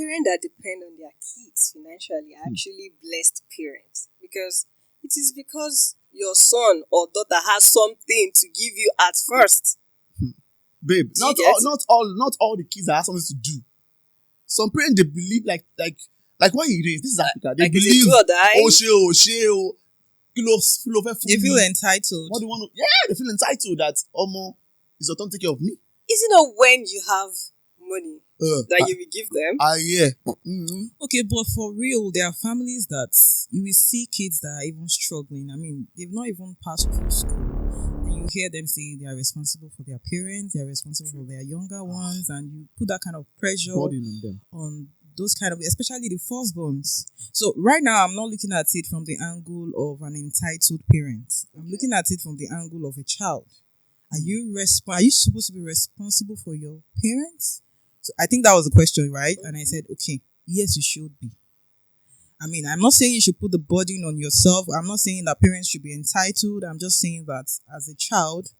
parents that depend on their kids financially are actually blessed parents because it is because your son or daughter has something to give you at first. Babe, not all the kids that have something to do. Some parents they believe like when you raise, this is Africa. They like believe They feel entitled. What do you want to? Yeah, they feel entitled that it's your turn to take care of me. Is it not when you have money that you will give them? Yeah. Mm-hmm. Okay, but for real, there are families that you will see kids that are even struggling. I mean, they've not even passed through school. And you hear them say they are responsible for their parents, they are responsible for their younger ones, and you put that kind of pressure on those kind of, especially the firstborns. So right now, I'm not looking at it from the angle of an entitled parent. I'm looking at it from the angle of a child. Are you supposed to be responsible for your parents? So I think that was the question, right? And I said, okay, yes, you should be. I mean, I'm not saying you should put the burden on yourself. I'm not saying that parents should be entitled. I'm just saying that as a child,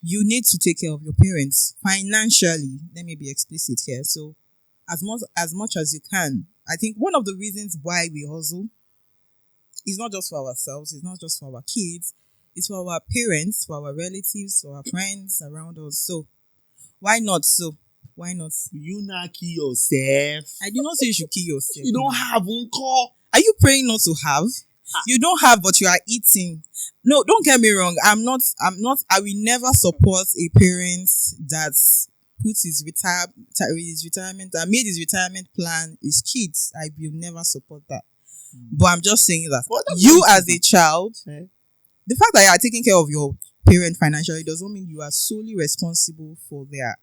you need to take care of your parents financially. Let me be explicit here. So as much as you can. I think one of the reasons why we hustle is not just for ourselves. It's not just for our kids. It's for our parents, for our relatives, for our friends around us. So why not? You not kill yourself. I do not say you should kill yourself. You don't have uncle. Are you praying not to have? You don't have, but you are eating. No, don't get me wrong. I will never support a parent that puts his retirement, that made his retirement plan his kids. I will never support that. But I'm just saying that you as a child, the fact that you are taking care of your parent financially doesn't mean you are solely responsible for their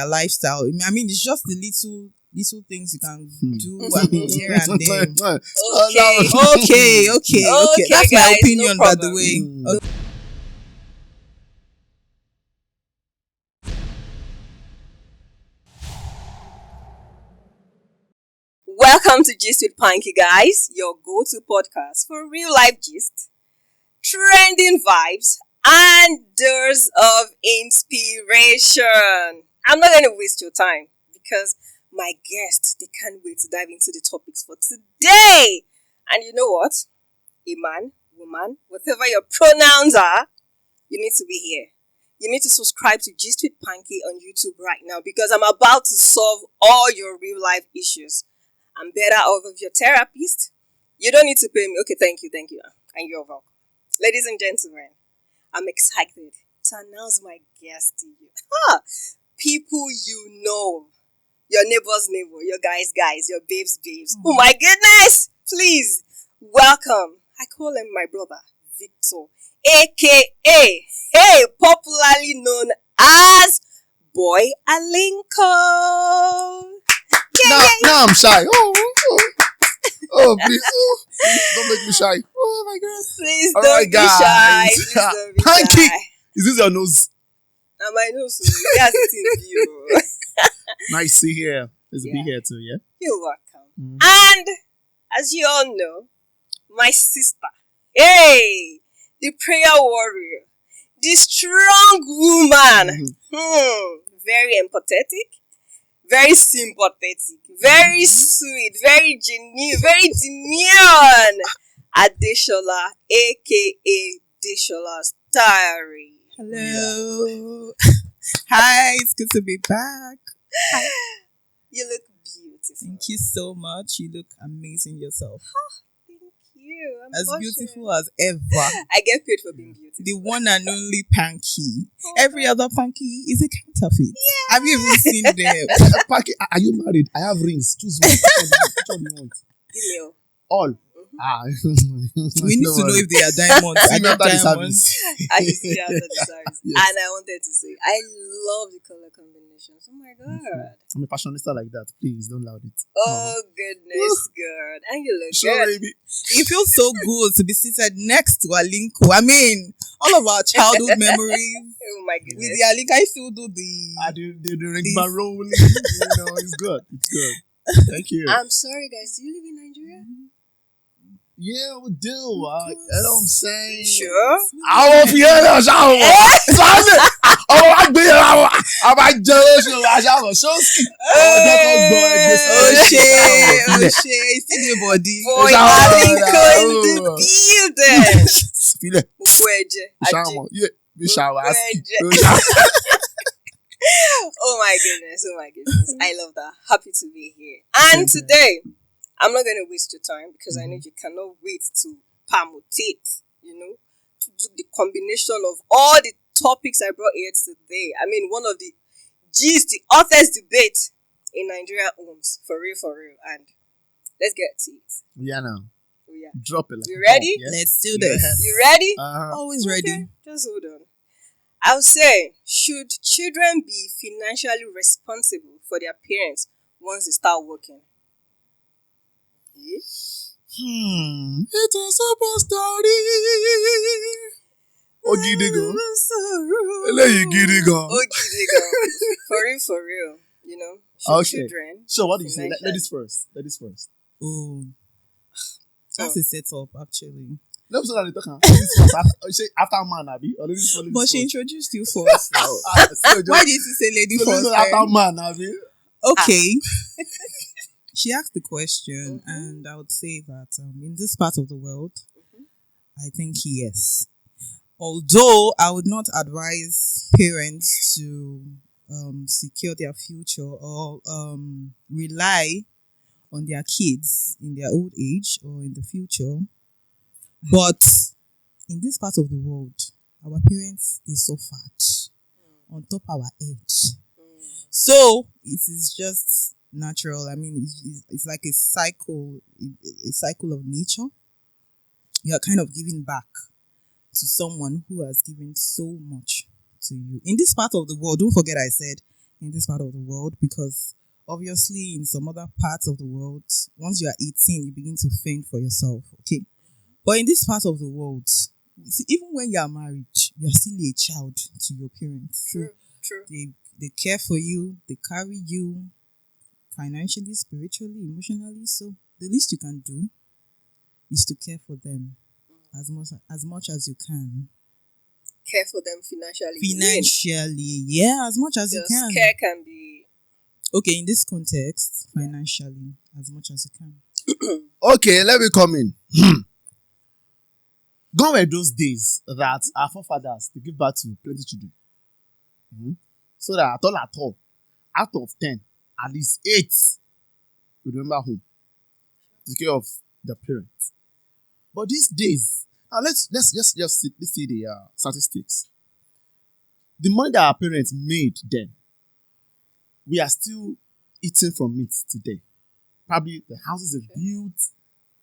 lifestyle. I mean, it's just the little things you can do here and there. Okay. That's guys, my opinion, no by the way. Okay. Welcome to Gist With Pankie, guys, your go-to podcast for real-life gist, trending vibes, and dose of inspiration. I'm not going to waste your time because my guests, they can't wait to dive into the topics for today. And you know what? A man, woman, whatever your pronouns are, you need to be here. You need to subscribe to Gist With Pankie on YouTube right now because I'm about to solve all your real-life issues. I'm better off of your therapist. You don't need to pay me. Okay, thank you. And you're welcome. Ladies and gentlemen, I'm excited to announce my guest to you. People you know. Your neighbor's neighbor, your guys, your babes. Oh my goodness! Please, welcome. I call him my brother, Victor, a.k.a. popularly known as Boy Alinko. Now I'm shy. Oh, please. Don't make me shy. Oh, my God. Please don't be shy. Please don't be Pankie. shy. Is this your nose? My nose. Yes, it is you. Nice to hear. There's a big here too, yeah? You're welcome. And as you all know, my sister, the prayer warrior, the strong woman, very empathetic, very sympathetic, very sweet, very genuine, very demure, Adeshola, aka Deshola's Diary. Hello. Hi, it's good to be back. Hi. You look beautiful. Thank you so much. You look amazing yourself. Thank you. I'm as blushing. beautiful as ever. I get paid for being beautiful. The one and only Pankie. Every other Pankie is a counterfeit. Yeah. Have you even seen them? Pankie, are you married? I have rings. Choose one. Which one do you want? Give me all. We need to know if they are diamonds. I got diamonds. I see after the service. Yes. And I wanted to say, I love the color combinations. Oh my God. I'm a fashionista like that. Please don't loud it. Oh goodness, God. And you look sure, good. Baby. It feels so good to be seated next to Alinko. I mean, all of our childhood memories. Oh my goodness. With the Alinko, I still do the ring roll. It's good. It's good. Thank you. I'm sorry, guys. Do you live in Nigeria? Yeah, we do. You know what I'm saying? Sure. I won't hear that. àbájọ oṣù àṣàwọ̀ ṣọ́ọ̀ṣì. Ṣe still body. Boy, Alinko in the building. Filẹ̀. Gbogbo ẹ̀jẹ̀. Ṣàwọn bí ṣàwọn àṣì. Oh my goodness. I love that. Happy to be here. And today, I'm not going to waste your time because I know you cannot wait to permutate, to do the combination of all the topics I brought here today. I mean, one of the authors debate in Nigerian homes. For real. And let's get to it. Yeah, now. Oh, yeah. Drop it. You ready? Yes. Let's do this. You ready? Always ready. Okay, just hold on. I'll say, should children be financially responsible for their parents once they start working? Yeah? It's a super story. Gidi gan. Eléyìí gidi gan. Gidi gan. For real. Should children. So what do you say? Ladies first. Oh. That's a setup, actually. Let me say that they talk after man, Abi. But she introduced you first. Why did you say lady first? After man, Abi. Okay. She asked the question, and I would say that in this part of the world, I think yes. Although I would not advise parents to secure their future or rely on their kids in their old age or in the future. But in this part of the world, our parents, they suffered on top our age. So it is just natural. I mean, it's like a cycle of nature. You are kind of giving back to someone who has given so much to you. In this part of the world, don't forget I said in this part of the world, because obviously in some other parts of the world, once you are 18, you begin to fend for yourself, okay? But in this part of the world, see, even when you are married, you are still a child to your parents. True. They care for you, they carry you financially, spiritually, emotionally. So the least you can do is to care for them as much as you can. Care for them financially. Yeah, as much as you can. Care can be... Okay, in this context, financially, as much as you can. Okay, let me come in. Gone were those days that our forefathers, they give birth to plenty children. So that at all, out of 10, at least 8 will remember home to take care of the parents. But these days, now let's see the statistics. The money that our parents made then, we are still eating from it today. Probably the houses they've built,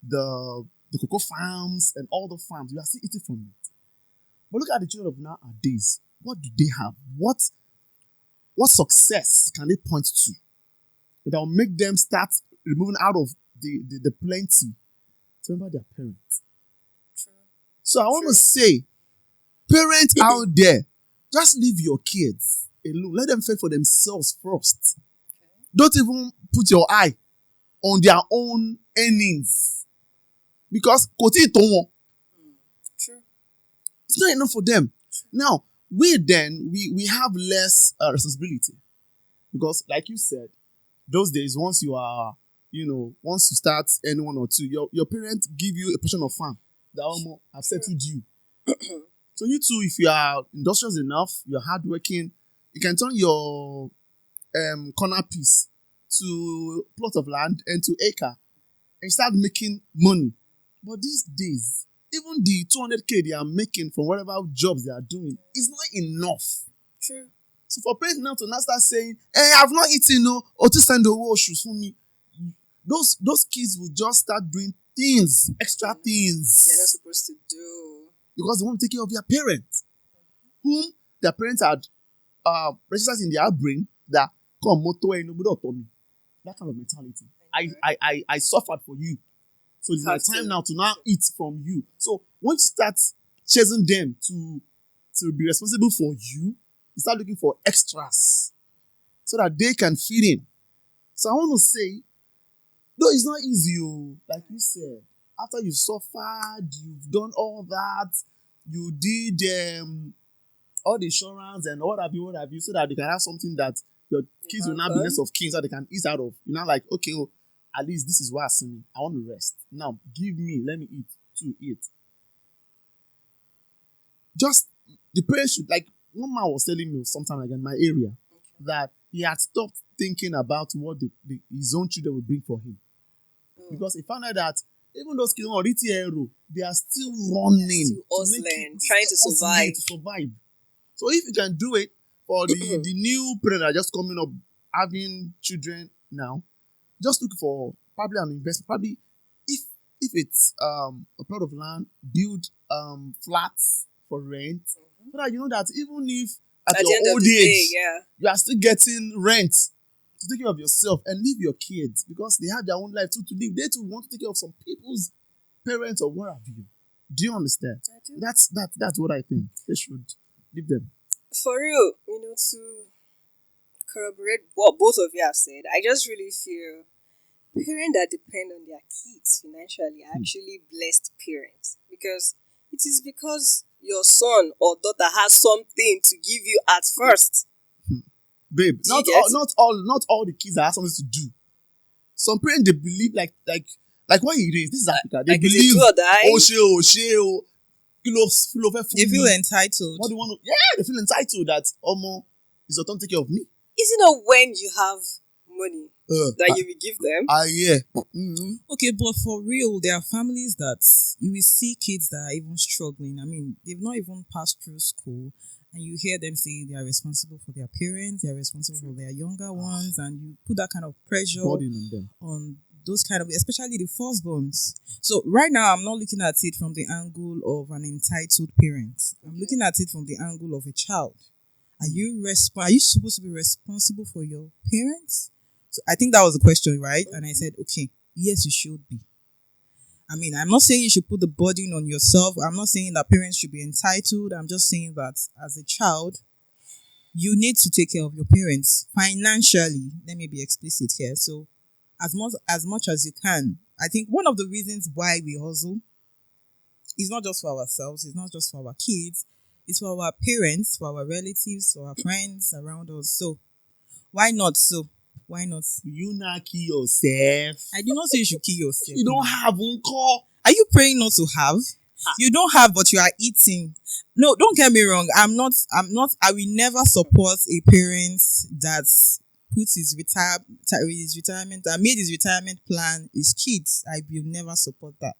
the cocoa farms and all the farms, we are still eating from it. But look at the children of nowadays. What do they have? What success can they point to that will make them start removing out of the plenty to remember their parents? True. So I want to say, parents out there, just leave your kids alone. Let them fend for themselves first. Okay. Don't even put your eye on their own earnings. Because True. It's not enough for them. True. Now, we have less responsibility. Because like you said, those days, once you start earning 1 or 2, your parents give you a portion of farm that almost have settled you. So you too, if you are industrious enough, you're hardworking, you can turn your corner piece to plot of land and to acre and start making money. But these days, even the 200k they are making from whatever jobs they are doing is not enough. True. So for parents now to not start saying, "Hey, I've not eaten, no, or to send the wash shoes for me," those kids will just start doing things, extra things they're not supposed to do because they want to take care of their parents, whom their parents had registered in their brain that come moto and nobody taught me. That kind of mentality. I suffered for you. So it's my time now to now eat from you. So once you start chasing them to be responsible for you, you start looking for extras so that they can fit in. So I want to say, though it's not easy, like you said, after you suffered, you've done all that, you did all the insurance and what have you, so that they can have something that your kids will now be next of kin, so they can ease out of. You know, like, okay, oh, at least this is what I see. I want to rest. Now, give me, let me eat, to eat. Just, the parents should, like, one man was telling me sometime like in my area, that he had stopped thinking about what his own children would bring for him. Because he found out that even those kids on Ritiero, they are still running, still hustling, trying to survive. So if you can do it for the new parent that are just coming up, having children now, just look for probably an investment. Probably if it's a plot of land, build flats for rent, so that you know that even if at your old age, you are still getting rent to take care of yourself and leave your kids, because they have their own life too to live. They too want to take care of some people's parents or what have you. Do you understand? I do. That's what I think. They should leave them. For real, to corroborate what both of you have said, I just really feel parents that depend on their kids financially are actually blessed parents, because it is because your son or daughter has something to give you at first. Babe, not all the kids have something to do. Some parents, they believe like when you raise, this is Africa, they like believe they feel entitled. What do you want to? Yeah, they feel entitled that Omo is your turn to take care of me. Is it not when you have money that you will give them? Yeah. Okay, but for real, there are families that you will see kids that are even struggling. I mean, they've not even passed through school, and you hear them say they are responsible for their parents, they are responsible for their younger ones, and you put that kind of pressure on those kind of, especially the firstborns. So right now, I'm not looking at it from the angle of an entitled parent. I'm looking at it from the angle of a child. Are you supposed to be responsible for your parents? So I think that was the question, right? And I said, okay, yes, you should be. I mean, I'm not saying you should put the burden on yourself. I'm not saying that parents should be entitled. I'm just saying that as a child, you need to take care of your parents financially. Let me be explicit here. So as much as you can. I think one of the reasons why we hustle is not just for ourselves, it's not just for our kids, it's for our parents, for our relatives, for our friends around us. So why not? You not kill yourself. I did not say you should kill yourself. You don't have uncle. Are you praying not to have? You don't have, but you are eating. No, don't get me wrong. I will never support a parent that puts his retirement, that made his retirement plan his kids. I will never support that.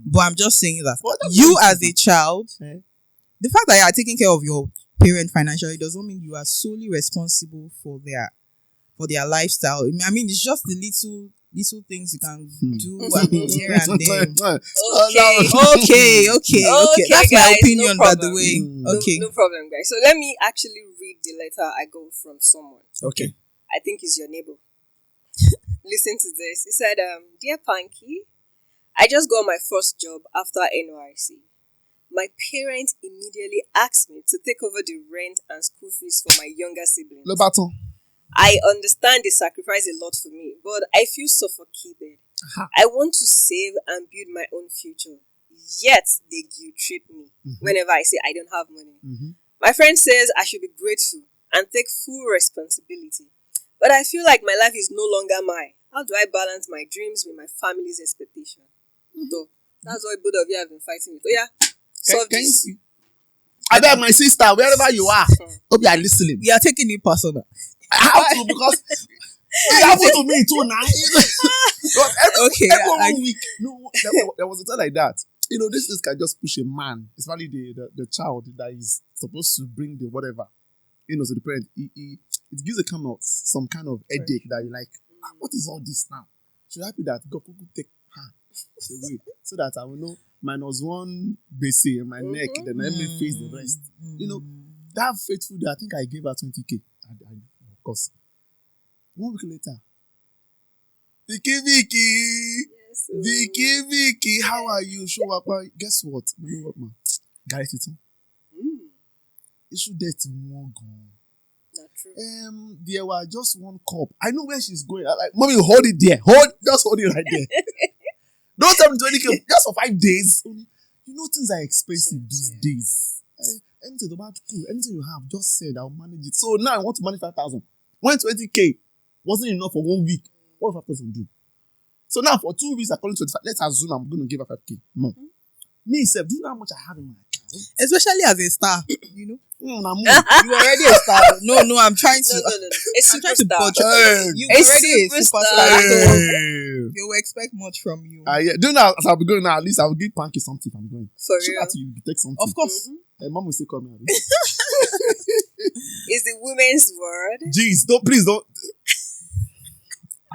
But I'm just saying that you as a child, the fact that you are taking care of your parent financially doesn't mean you are solely responsible for their lifestyle. I mean, it's just the little things you can do here and there. Okay. That's guys, my opinion, no by the way. Okay. No problem, guys. So let me actually read the letter I got from someone. Okay. I think it's your neighbor. Listen to this. It said, Dear Pankie, I just got my first job after NYC. My parents immediately asked me to take over the rent and school fees for my younger siblings. Le baton. I understand they sacrifice a lot for me, but I feel suffocated. I want to save and build my own future, yet they guilt trip me whenever I say I don't have money. My friend says I should be grateful and take full responsibility, but I feel like my life is no longer mine. How do I balance my dreams with my family's expectation? So that's why both of you have been fighting with. Oh yeah, solve this. I beg my sister, wherever you are, hope you are listening. We are taking it personal. How to? Because it happened to me too now. Every week, there was a time like that. This can just push a man, especially the child that is supposed to bring the whatever. So the parent, it gives some kind of headache that you're like, what is all this now? Should I be that God could take her away so that I will know -1 base in my neck, then let me face the rest. That faithful day, I think I gave her 20K. Of course. 1 week later, Vicky, how are you? Show up. Guess what? You know what, man? Guys, it's issue that one gone. Not true. There was just one cup. I know where she's going. I'm like, mommy, hold it there. Just hold it right there. Don't tell me 20K just for 5 days. Things are expensive these days. anything about cool, anything you have, just send. I'll manage it. So now I want to manage 5,000. When 20K wasn't enough for 1 week, what will 5,000 do? So now for 2 weeks, according to 25, let's assume I'm going to give her 5K. No. Me, self, do you know how much I have in my account? Especially as a star, you know. I'm You already a star. No, I'm trying to. No. A I'm trying to superstar. budget. Hey. You A already a superstar. So Hey. they will expect much from you. Yeah. Do you know as I'll be going now, at least I'll give Pankie something if I'm going. For Show real. that to you, take something. Of course. Mom will still call me. It's the women's word. Jeez, please don't.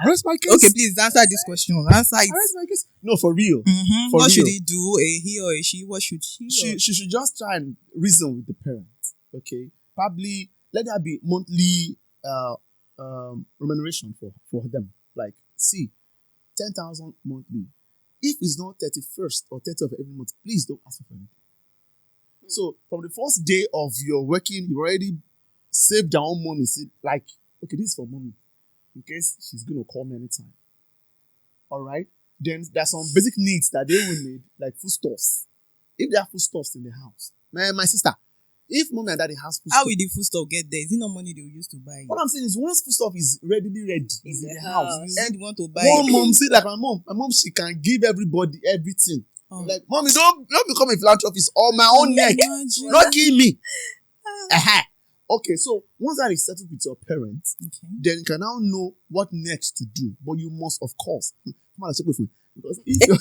Arrest my case. Okay, please answer this question. Answer it. Arrest my case. No, for real. For What should real. he do? A he or a she? What should she? She should just try and reason with the parents. Okay, probably let there be monthly remuneration for them. Like, see, 10,000 monthly. If it's not 31st or 30th of every month, please don't ask for anything. So from the first day of your working, you already saved your own money. See, like, okay, this is for money in case she's gonna call me anytime. All right. Then there's some basic needs that they will need, like foodstuffs. If there are foodstuffs in the house, my sister, if mommy and daddy has foodstuff, How will the food store get there? Is it not money they will use to buy? what I'm saying is once foodstuff is readily ready in the house, You and really want to buy one it. mom, see, like my mom, she can give everybody everything. Oh. Like, mommy, don't become a philanthropist on my own neck. Imagine. Not kill me. Okay, so once that is settled with your parents, Okay. then you can now know what next to do. But you must, of course, come on, check with me. Because if you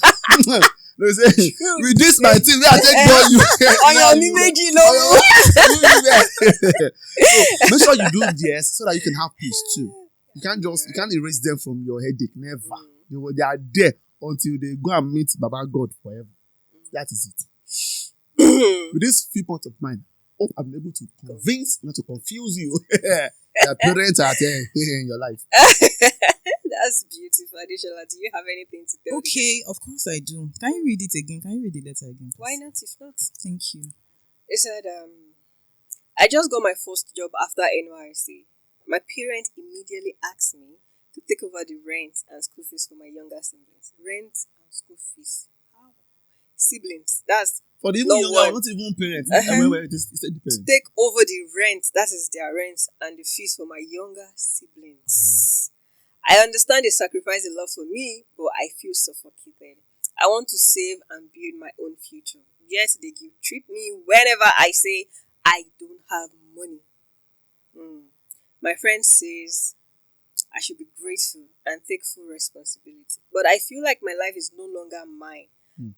they say, with this my team, I take for you. On your image, So make sure you do this so that you can have peace too. You can't erase them from your headache. Never. They are there until they go and meet Baba God forever. That is it. With this few points of mine, hope I'm able to convince, not to confuse you. Your parents are there in your life. That's beautiful. Adishola, do you have anything to tell? Okay, of course I do. Can you read it again? Can you read the letter again? Please? Why not? If not, Thank you. it said, I just got my first job after NYC. My parents immediately asked me to take over the rent and school fees for my younger siblings. Rent and school fees. How? Siblings. That's For the even No younger, one. not even parents. It's the to parents. take over the rent. That is their rent and the fees for my younger siblings. I understand they sacrifice a lot for me, but I feel suffocated. I want to save and build my own future. Yet they treat me whenever I say I don't have money. My friend says I should be grateful and take full responsibility. But I feel like my life is no longer mine.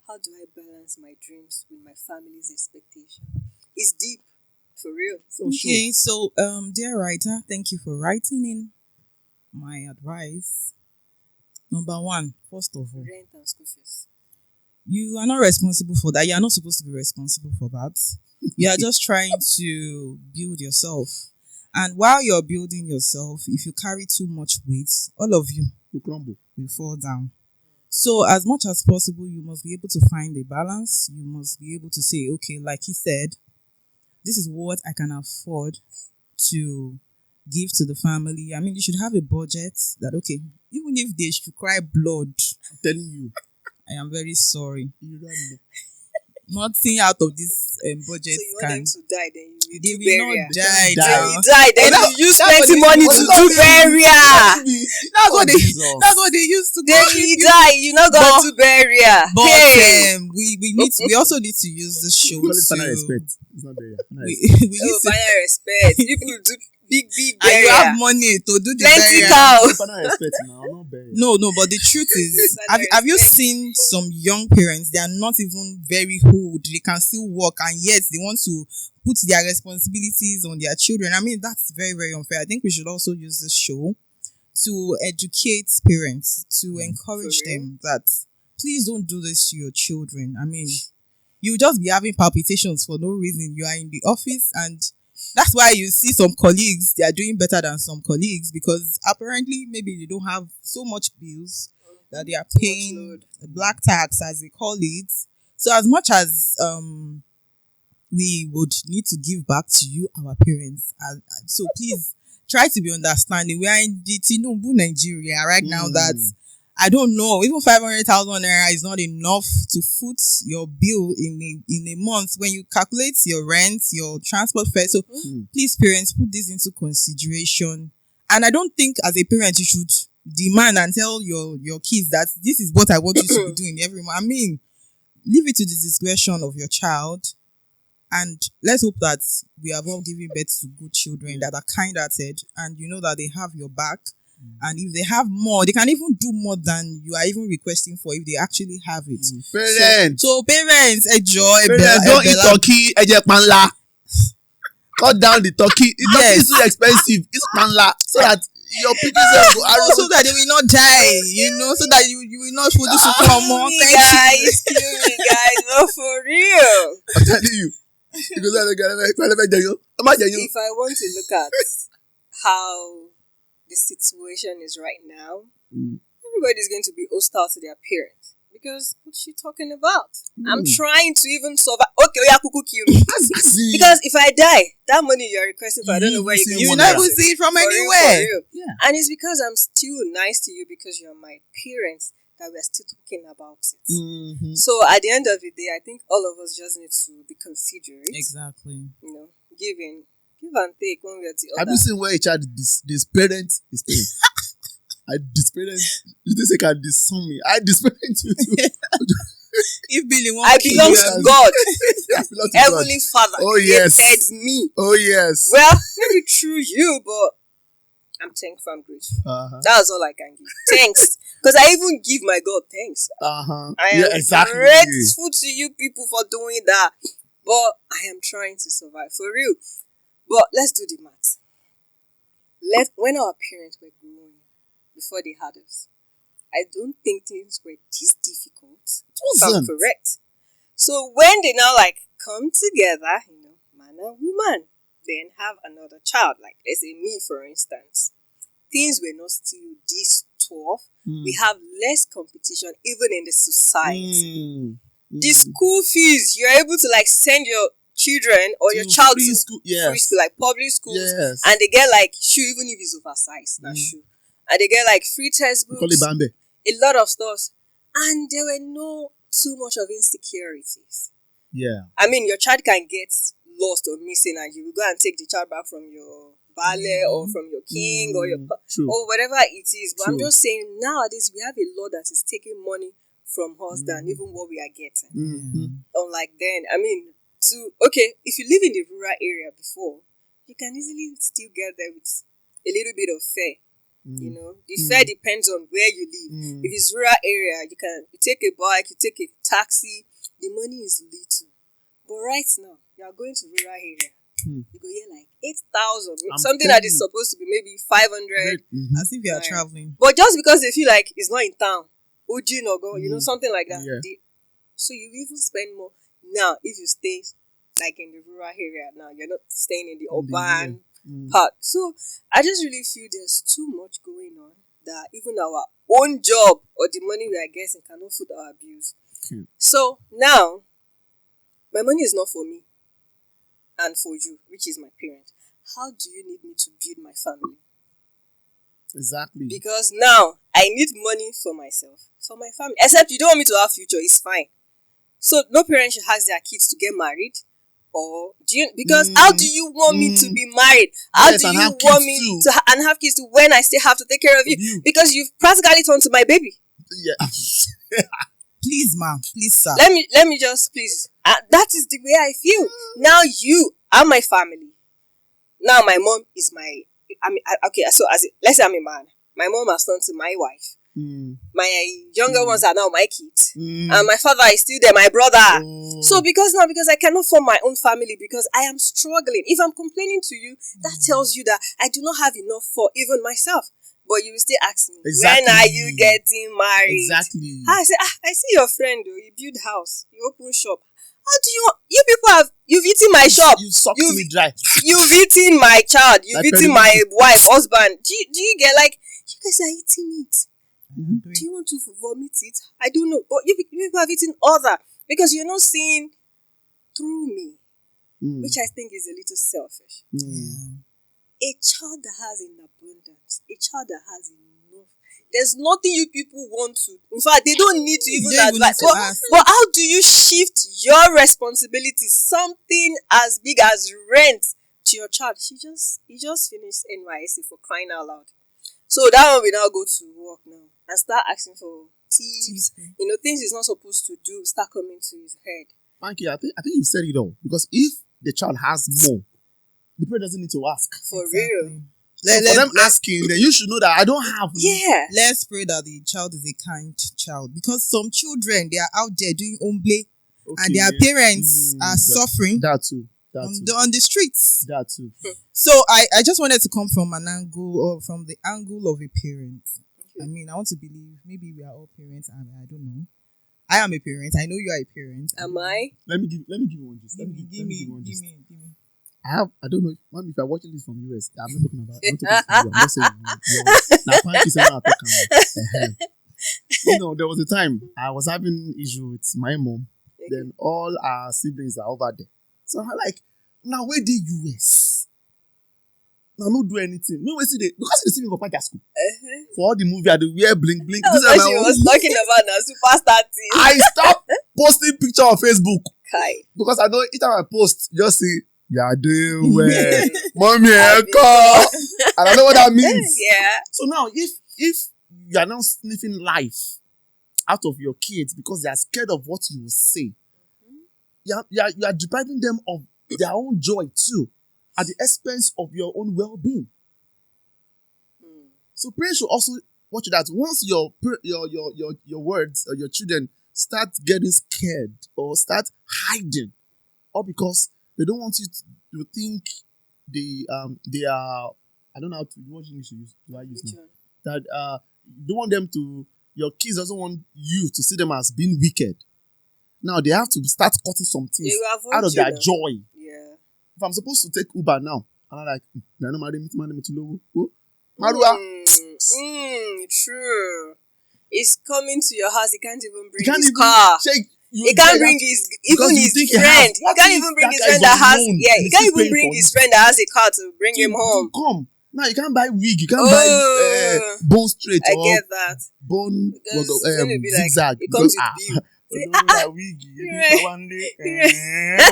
How do I balance my dreams with my family's expectation? It's deep, for real. So Okay, so dear writer, thank you for writing in. My advice. Number one, first of all, Rent and school fees. you are not responsible for that. You are not supposed to be responsible for that. You are just trying to build yourself. And while you're building yourself, if you carry too much weight, all of you You crumble. will fall down. So as much as possible, you must be able to find a balance. You must be able to say, okay, like he said, this is what I can afford to give to the family. I mean, you should have a budget that, okay, even if they should cry blood, I'm telling you. I am very sorry. You don't know. Nothing out of this budget So you want can. them to die, then you They do will burial. not die. Die. Then now. you die, then That's- you use that's what plenty they- money to that's do what they- burial. That's what they. Jesus. That's what they used to. Then go you with. die, you're not But- going to burial. But Hey. we also need to use this show Call it final to. respect. It's not there. We need Oh, to. final respect. People do big And burial. you have money to do the Plenty burial. cow. Final respect now. Not burial. No, but the truth is, Final have you respect. seen some young parents? They are not even very old. They can still work, and yet they want to put their responsibilities on their children. I mean, that's very, very unfair. I think we should also use this show to educate parents, to encourage For real? them that please don't do this to your children. I mean, you just be having palpitations for no reason. You are in the office, and that's why you see some colleagues, they are doing better than some colleagues because apparently maybe they don't have so much bills that they are paying load. the black tax, as they call it. So as much as we would need to give back to you, our parents, so please try to be understanding. We are in the Tinubu Nigeria right now that I don't know. Even 500,000 naira is not enough to foot your bill in a month when you calculate your rent, your transport fare. So please, parents, put this into consideration. And I don't think as a parent you should demand and tell your kids that this is what I want you to be doing every month. I mean, leave it to the discretion of your child. And let's hope that we have all given birth to good children that are kind-hearted and you know that they have your back. And if they have more, they can even do more than you are even requesting for if they actually have it. Parents. So parents, enjoy. Parents, don't eat turkey. Eje panla. Cut down the turkey. The turkey is too expensive. It's panla. So that your pickings will go so that they will not die. So that you will not put this come on. Guys, not for real. I'm telling you. If I want to look at how the situation is right now, everybody's going to be hostile to their parents. Because what's she talking about? I'm trying to even survive. Okay, kuku kill me. Because if I die, that money you're requesting for, I don't know where you can. You never see it from anywhere. Yeah. And it's because I'm still nice to you because you're my parents that we're still talking about it. So at the end of the day, I think all of us just need to be considerate. Exactly. Give and take one way or the other. Have you seen where a child this parent is paying? I disparent. You think they can disown me? I disparent you too. If Billy I belong to God. I belong to Heavenly God. Father. Oh yes. Said me. Oh yes. Well, maybe through you, but I'm thankful. I'm grateful. That's all I can give. Thanks, because I even give my God thanks. I am grateful to you people for doing that. But I am trying to survive for real. But let's do the math. When our parents were growing, before they had us, I don't think things were this difficult. If I'm correct. So when they now come together, man and woman, then have another child, like let's say me for instance, things were not still this tough. We have less competition even in the society. The school fees, you're able to send your children or your child to free school, like public schools, and they get shoe even if it's oversized, not shoe. And they get free textbooks, a lot of stuff. And there were no too much of insecurities. Yeah. I mean, your child can get lost or missing and you will go and take the child back from your ballet or from your king or your or whatever it is. But I'm just saying nowadays we have a law that is taking money from us than even what we are getting. Unlike then, I mean, if you live in the rural area before, you can easily still get there with a little bit of fare. The fare depends on where you live. If it's rural area, you take a bike, you take a taxi, the money is little. But right now, you are going to rural area. You go here 8,000, something that is supposed to be maybe 500. As if you are traveling. But just because they feel like it's not in town, Ujin or go, something like that. Yeah. So you even spend more. Now, if you stay in the rural area now, you're not staying in the urban part. So I just really feel there's too much going on that even our own job or the money we are getting cannot foot our bills. So now, my money is not for me and for you, which is my parent. How do you need me to build my family? Exactly. Because now I need money for myself, for my family. Except you don't want me to have future, it's fine. So no parent should ask their kids to get married. Or because how do you want me to be married? How do you want me to have kids too when I still have to take care of you? Because you've practically turned to my baby. Yeah. Please, ma'am. Please, sir. Let me just please. That is the way I feel. Now you are my family. Now my mom is my. Okay. So let's say I'm a man. My mom has turned to my wife. My younger ones are now my kids. And my father is still there, my brother. So because I cannot form my own family because I am struggling. If I'm complaining to you, that tells you that I do not have enough for even myself. But you will still ask me, when are you getting married? Exactly. I say, I see your friend though, you build house, you open shop. How do you people you've eaten my shop. You sucked me dry. You've eaten my child. You've eaten my wife, husband. Do you get you guys are eating it? Do you want to vomit it? I don't know. But you people have eaten other because you're not seeing through me, which I think is a little selfish. A child that has in abundance, a child that has enough, There's nothing you people want to. In fact, they don't need to even You don't even advise. need to ask. But how do you shift your responsibility, something as big as rent, to your child? He just finished NYSC, for crying out loud. So that one will now go to work now and start asking for tips. Things he's not supposed to do start coming to his head. Pankie, I think you said it all. Because if the child has more, the parent doesn't need to ask. For real. So for them asking, then you should know that I don't have. Yeah. Let's pray that the child is a kind child, because some children, they are out there doing omble, and their parents are suffering That too. on the streets. That too. So I just wanted to come from an angle, or from the angle of a parent. I mean, I want to believe maybe we are all parents, and I don't know. I am a parent. I know you are a parent. Am I? Let me give you one. Just Give me. I don't know, if you're watching this from US, I'm not talking about. I'm not saying now. Pankie said I'm talking. There was a time I was having issue with my mom. Okay. Then all our siblings are over there. So I'm like, now where the US? Now not do anything. No, see because they see me for Pankie school. For all the movie, I do wear bling. That's what she was talking about now. Superstar team. I stopped posting picture on Facebook. Kai. Because I know each time I post, just see, you are doing well. Mommy, echo. And I know what that means. Yeah. So now, if you are now sniffing life out of your kids because they are scared of what you will say, you are depriving them of their own joy too, at the expense of your own well-being. So parents should also watch that. Once your words or your children start getting scared or start hiding, or because they don't want you to think they are, I don't know how to, what English do I use now? That you don't want them to, your kids doesn't want you to see them as being wicked. Now they have to start cutting some things out of their joy. Yeah. If I'm supposed to take Uber now, and I'm like, I know my to low. Marua. True. He's coming to your house. He can't even bring his car. He can't bring his friend. He can't even bring his friend that has. Yeah, he can't even bring his friend that has a car to bring him home. Come now, you can't buy wig. You can't buy bone straight. I get that. Bone zigzag. It comes with bill. Wig.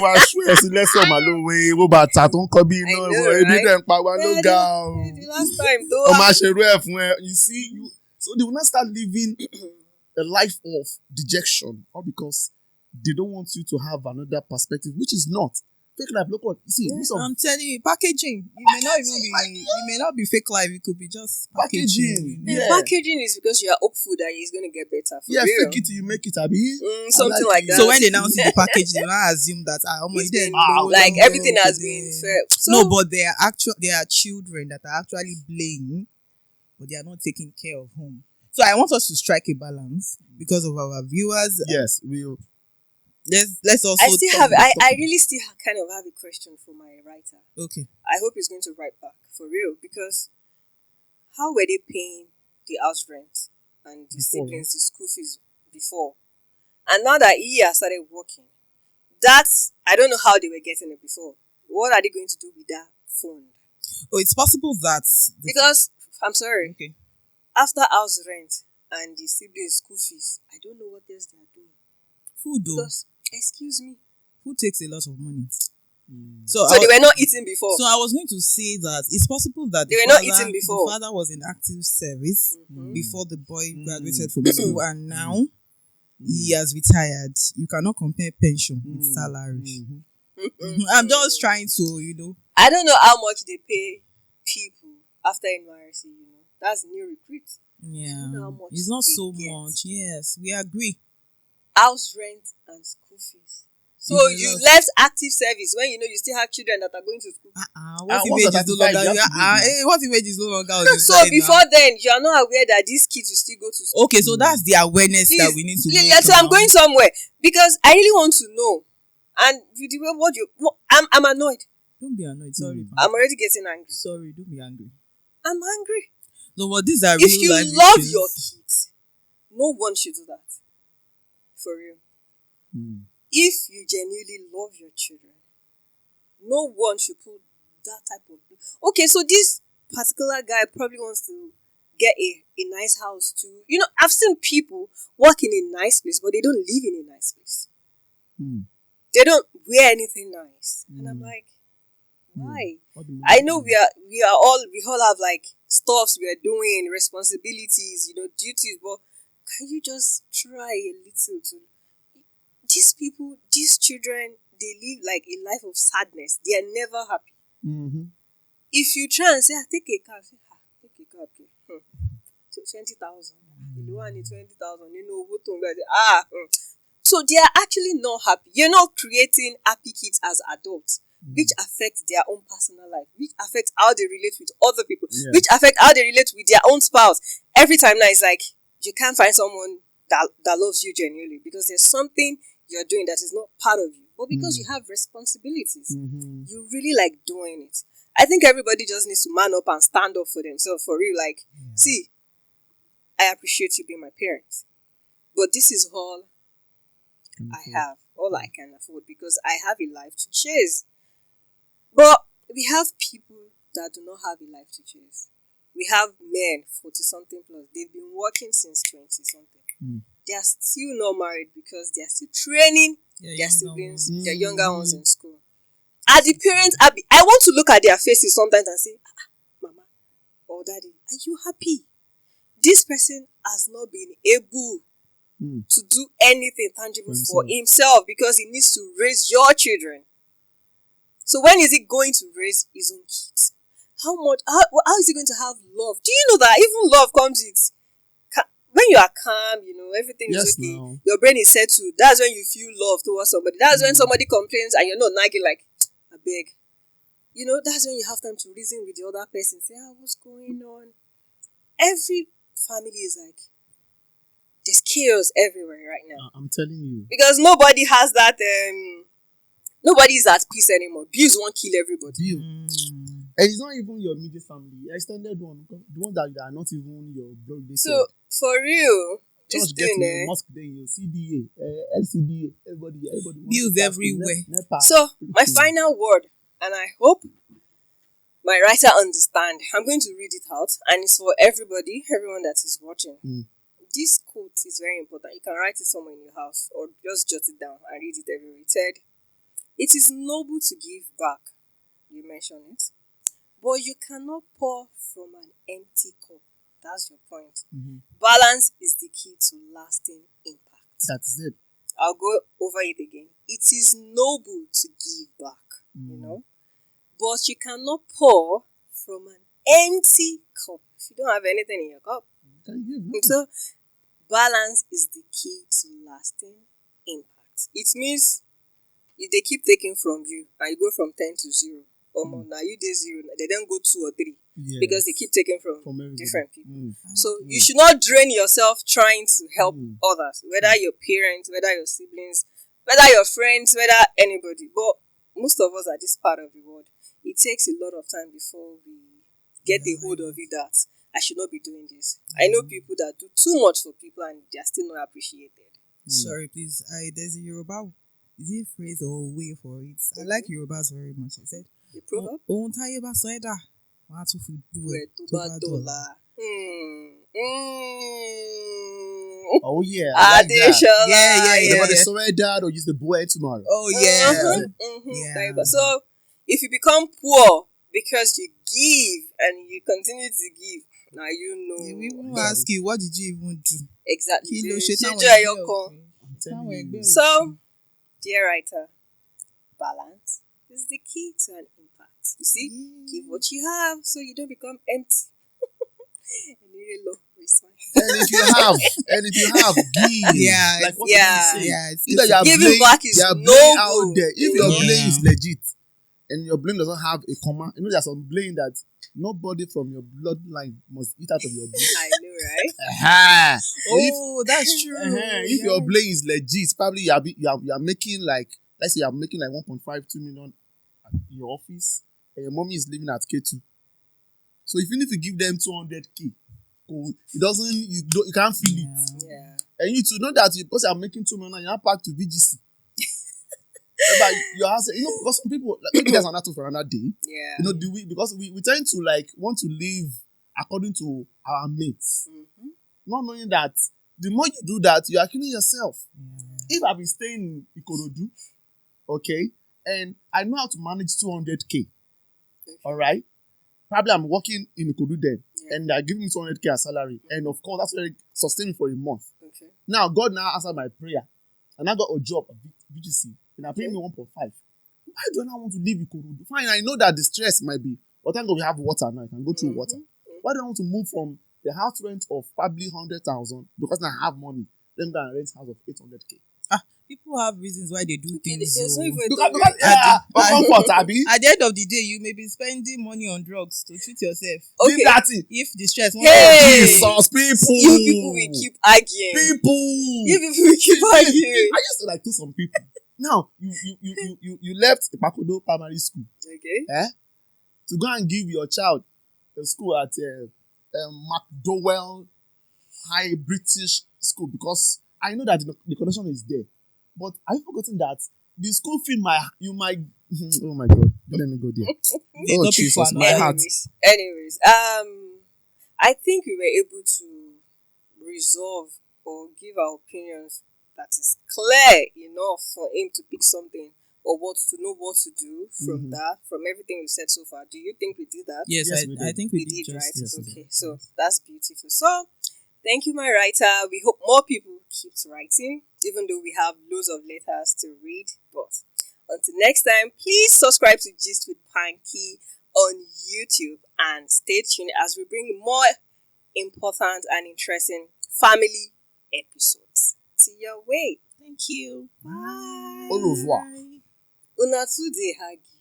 Wá ṣú ẹ sí lẹ́sẹ̀ ọ̀mà lówe wo bàtà tó ń kọ́ bí iná ebi dẹ̀ ń pa wá ló ga o. The last time though. Ọmọ aṣerú ẹ̀ fún ẹ. You see, so they will not start living a life of dejection, all because they don't want you to have another perspective, which is not fake life. Look what you see. I'm telling you, packaging. It may not be fake life. It could be just packaging. Yeah. Packaging is because you are hopeful that it's going to get better. For real. Fake it till you make it, Abi. Something like that. So when they now see the package, they now assume that like everything has been fair. So, no, but they are children that are actually playing, but they are not taking care of home. So I want us to strike a balance because of our viewers. Yes, we'll. Let's also. I really still kind of have a question for my writer. Okay. I hope he's going to write back for real, because how were they paying the house rent and the siblings the school fees before, and now that he has started working, I don't know how they were getting it before. What are they going to do with that fund? Oh, it's possible that because I'm sorry. Okay. After house rent and the siblings school fees, I don't know what else they are doing. Food though. Because, excuse me. Food takes a lot of money. So they were not eating before. So I was going to say that it's possible that they were not eating before. The father was in active service before the boy graduated from school, and now he has retired. You cannot compare pension with salary. I'm just trying to, I don't know how much they pay people after NYSC. That's new recruit. Yeah, it's not so much. Yes, we agree. House rent and school fees. So you left active service when you still have children that are going to school. What image is no longer? What image is no longer? So before then, you are not aware that these kids will still go to school. Okay, so that's the awareness that we need to make. So I'm going somewhere because I really want to know. And with the way I'm annoyed. Don't be annoyed. Sorry, I'm already getting angry. Sorry, don't be angry. I'm angry. No, but these are if real life you love issues. your kids, no one should do that. For real. If you genuinely love your children, no one should put that type of. Okay, so this particular guy probably wants to get a nice house too. You know, I've seen people work in a nice place, but they don't live in a nice place. They don't wear anything nice. And I'm like, why? I know we all have like stuffs we are doing, responsibilities, you know, duties, but can you just try a little to these people, these children, they live like a life of sadness. They are never happy. If you try and say, take a car, take a car, okay. 20,000. You want 20,000, you know, so they are actually not happy. You're not creating happy kids as adults, which affect their own personal life, which affect how they relate with other people, which affect how they relate with their own spouse. Every time now it's like you can't find someone that loves you genuinely because there's something you're doing that is not part of you. But because you have responsibilities, you really like doing it. I think everybody just needs to man up and stand up for themselves for real. Like, see, I appreciate you being my parents, but this is all I have, all I can afford because I have a life to chase. But we have people that do not have a life to chase. We have men, 40-something plus. They've been working since 20-something. They are still not married because they are still training their siblings, their younger ones in school. Are the parents happy? I want to look at their faces sometimes and say, Mama or Daddy, are you happy? This person has not been able to do anything tangible for himself because he needs to raise your children. So when is he going to raise his own kids? How is he going to have love? Do you know that even love comes with when you are calm, you know, everything is okay. No. Your brain is settled. That's when you feel love towards somebody. That's when somebody complains and you're not nagging like, I beg. You know, that's when you have time to reason with the other person. Say, what's going on? Every family is like, there's chaos everywhere right now. I'm telling you. Because nobody has that, nobody is at peace anymore. Bills won't kill everybody. And it's not even your immediate family, extended one, the one that are not even your blood. So, for real, just get in your mosque, then your CDA, LCDA, everybody bills everywhere. So, my final word, and I hope my writer understand. I'm going to read it out, and it's for everyone that is watching. This quote is very important. You can write it somewhere in your house, or just jot it down and read it everywhere. It said, "It is noble to give back." You mentioned it. But you cannot pour from an empty cup. That's your point. Balance is the key to lasting impact. That's it. I'll go over it again. It is noble to give back, you know. But you cannot pour from an empty cup. If you don't have anything in your cup. So, balance is the key to lasting impact. It means if they keep taking from you and you go from 10 to 0, now you day 0, they don't go 2 or 3 because they keep taking from different people. So you should not drain yourself trying to help others, whether your parents, whether your siblings, whether your friends, whether anybody. But most of us at this part of the world, it takes a lot of time before we get a hold of it that I should not be doing this. I know people that do too much for people and they are still not appreciated. Sorry, please. There's a Yoruba, is it phrase or way for it? I like Yorubas very much. I said, the proverb? Ohun táyé bá sọ ẹ́ dà, wọ́n á tún fi bú ẹ tó bá dọ̀la. Oh yeah, I like that. Yeah. About the sorry dad or use the boy tomorrow. Oh yeah. So if you become poor because you give and you continue to give, now you know. We will ask you, what did you even do? Exactly. So, So, dear writer, balance is the key to an impact. You see, give what you have so you don't become empty. And if you have, give. Yeah, like what giving back is out there. If your blame is legit and your blame doesn't have a comma, you know there's some blame that nobody from your bloodline must eat out of your blame. I know, right? That's true. If your blame is legit, probably you are making like, let's say you are making like 1.52 million in your office, and your mommy is living at K2. So even if you give them 200k, you can't feel it. Yeah. And you to know that you are making 2 million, you have back to VGC. But your house, because some people, like, maybe there's another for another day. Yeah. Because we tend to like want to live according to our mates. Not knowing that the more you do that, you are killing yourself. If I've been staying in Ikorodu, okay, and I know how to manage 200k, all right, probably I'm working in Ikorodu then, and they're giving me 200k as salary, and of course that's going to sustain me for a month. Now God now answered my prayer, and I got a job at VGC, and they're paying me 1.5. Why do I not want to leave Ikorodu? Fine, I know that the stress might be, but thank God we have water now. I can go through water. Why do I want to move from the house rent of probably 100,000 because now I have money, then go and rent house of 800k? People have reasons why they do things. There's not even Because comfort, Abi. At the end of the day, you may be spending money on drugs to treat yourself. Leave that thing. If the stress, Jesus, people. You people will keep arguing. You people will keep arguing. I used to like to some people. Now you left Ipakodo Primary School. Okay. To go and give your child a school at McDowell High British School because I know that the connection is there. But I've forgotten that the school fee you might oh my God, let me go there. Oh Jesus, my heart. Anyways, I think we were able to resolve or give our opinions that is clear enough for him to pick something or to know what to do from that, from everything we said so far. Do you think we did that? Yes, I think we did, right? Yes, okay, so that's beautiful. So, thank you, my writer. We hope more people keep writing, even though we have loads of letters to read. But until next time, please subscribe to Gist with Pankie on YouTube and stay tuned as we bring more important and interesting family episodes to your way. Thank you. Bye. Au revoir. Una too dey hagi.